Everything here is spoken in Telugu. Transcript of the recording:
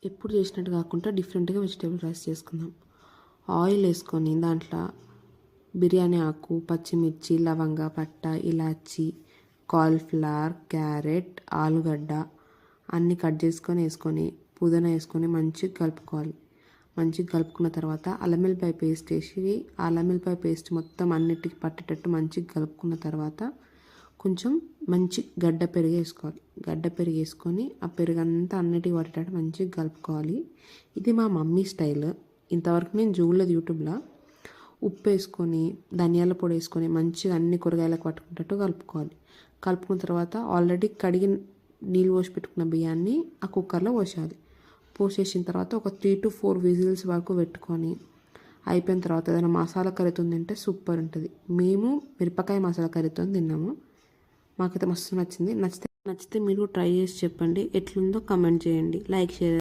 ఎప్పుడు చేసినట్టు కాకుండా డిఫరెంట్గా వెజిటేబుల్ రైస్ చేసుకుందాం. ఆయిల్ వేసుకొని దాంట్లో బిర్యానీ ఆకు, పచ్చిమిర్చి, లవంగ, పట్ట, ఇలాచి, కాలీఫ్లవర్, క్యారెట్, ఆలుగడ్డ అన్నీ కట్ చేసుకొని వేసుకొని పుదీనా వేసుకొని మంచిగా కలుపుకోవాలి. మంచిగా కలుపుకున్న తర్వాత అల్లం వెల్లిపాయ పేస్ట్ వేసి ఆ అల్లం వెల్లిపాయ పేస్ట్ మొత్తం అన్నిటికీ పట్టేటట్టు మంచిగా కలుపుకున్న తర్వాత కొంచెం మంచి గడ్డ పెరుగు వేసుకోవాలి. గడ్డ పెరుగు వేసుకొని ఆ పెరుగు అంతా అన్నిటికీ పట్టేటట్టు మంచిగా కలుపుకోవాలి. ఇది మా మమ్మీ స్టైల్. ఇంతవరకు నేను చూడలేదు యూట్యూబ్లో. ఉప్పు వేసుకొని ధనియాల పొడి వేసుకొని మంచిగా అన్ని కూరగాయలకు పట్టుకునేటట్టు కలుపుకోవాలి. కలుపుకున్న తర్వాత ఆల్రెడీ కడిగి నీళ్ళు పోసి పెట్టుకున్న బియ్యాన్ని ఆ కుక్కర్లో పోసేయాలి. పోసేసిన తర్వాత ఒక 3 to 4 విజిల్స్ వరకు పెట్టుకొని అయిపోయిన తర్వాత ఏదైనా మసాలా కర్రీతో తింటే సూపర్ ఉంటుంది. మేము మిరపకాయ మసాలా కర్రీతో తిన్నాము. మాకైతే మస్తు నచ్చింది. నచ్చితే మీరు ట్రై చేసి చెప్పండి ఎట్లుందో కమెంట్ చేయండి. Like, share.